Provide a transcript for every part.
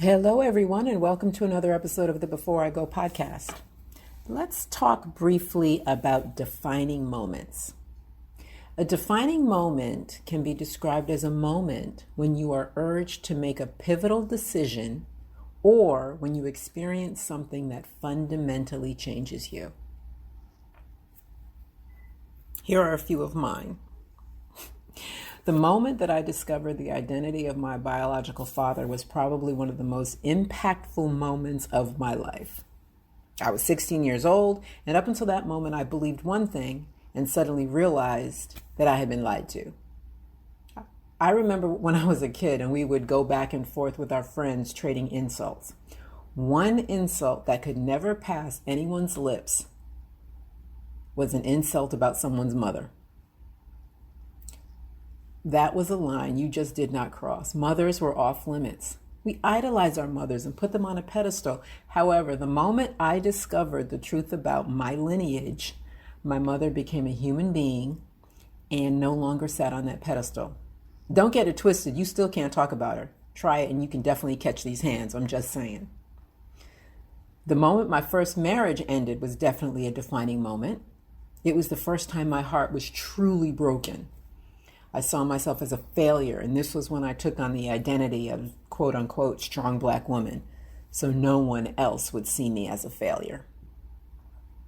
Hello, everyone, and welcome to another episode of the Before I Go podcast. Let's talk briefly about defining moments. A defining moment can be described as a moment when you are urged to make a pivotal decision or when you experience something that fundamentally changes you. Here are a few of mine. The moment that I discovered the identity of my biological father was probably one of the most impactful moments of my life. I was 16 years old, and up until that moment, I believed one thing and suddenly realized that I had been lied to. I remember when I was a kid and we would go back and forth with our friends trading insults. One insult that could never pass anyone's lips was an insult about someone's mother. That was a line you just did not cross. Mothers were off limits. We idolize our mothers and put them on a pedestal. However, the moment I discovered the truth about my lineage, my mother became a human being and no longer sat on that pedestal. Don't get it twisted. You still can't talk about her. Try it and you can definitely catch these hands. I'm just saying. The moment my first marriage ended was definitely a defining moment. It was the first time my heart was truly broken. I saw myself as a failure, and this was when I took on the identity of quote unquote strong black woman, so no one else would see me as a failure.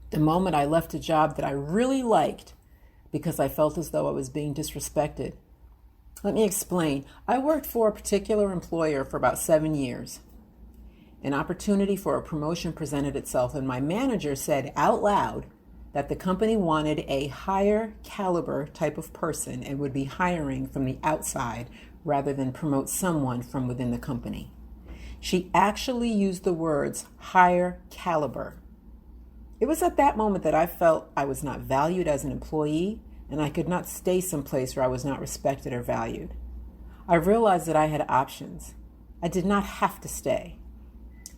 The moment I left a job that I really liked because I felt as though I was being disrespected. Let me explain. I worked for a particular employer for about 7 years. An opportunity for a promotion presented itself, and my manager said out loud that the company wanted a higher caliber type of person and would be hiring from the outside rather than promote someone from within the company. She actually used the words higher caliber. It was at that moment that I felt I was not valued as an employee and I could not stay someplace where I was not respected or valued. I realized that I had options. I did not have to stay.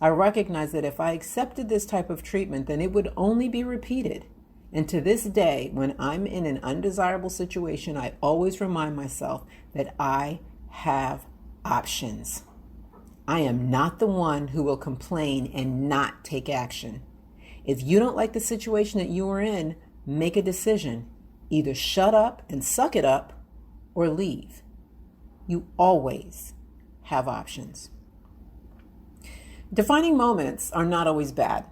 I recognized that if I accepted this type of treatment, then it would only be repeated. And to this day, when I'm in an undesirable situation, I always remind myself that I have options. I am not the one who will complain and not take action. If you don't like the situation that you are in, make a decision. Either shut up and suck it up or leave. You always have options. Defining moments are not always bad.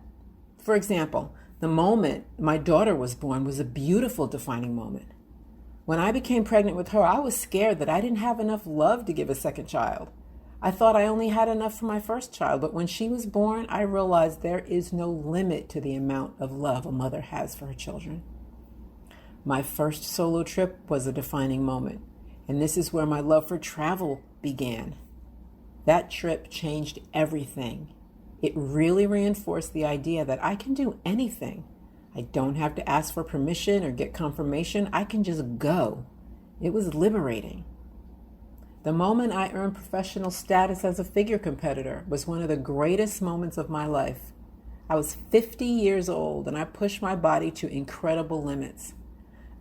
For example, the moment my daughter was born was a beautiful defining moment. When I became pregnant with her, I was scared that I didn't have enough love to give a second child. I thought I only had enough for my first child, but when she was born, I realized there is no limit to the amount of love a mother has for her children. My first solo trip was a defining moment, and this is where my love for travel began. That trip changed everything. It really reinforced the idea that I can do anything. I don't have to ask for permission or get confirmation. I can just go. It was liberating. The moment I earned professional status as a figure competitor was one of the greatest moments of my life. I was 50 years old and I pushed my body to incredible limits.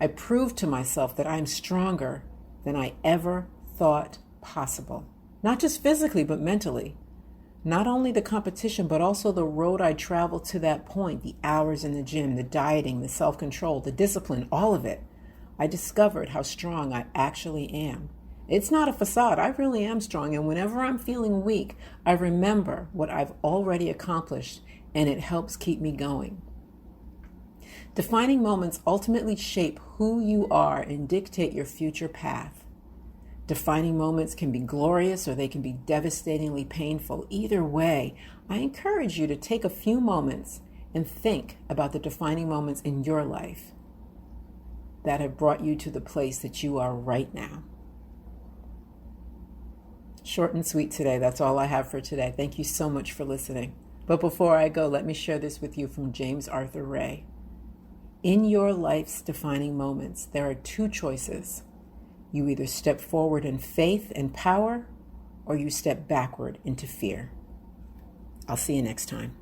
I proved to myself that I'm stronger than I ever thought possible. Not just physically, but mentally. Not only the competition, but also the road I traveled to that point, the hours in the gym, the dieting, the self-control, the discipline, all of it. I discovered how strong I actually am. It's not a facade. I really am strong. And whenever I'm feeling weak, I remember what I've already accomplished, and it helps keep me going. Defining moments ultimately shape who you are and dictate your future path. Defining moments can be glorious or they can be devastatingly painful. Either way, I encourage you to take a few moments and think about the defining moments in your life that have brought you to the place that you are right now. Short and sweet today. That's all I have for today. Thank you so much for listening. But before I go, let me share this with you from James Arthur Ray. In your life's defining moments, there are two choices. You either step forward in faith and power, or you step backward into fear. I'll see you next time.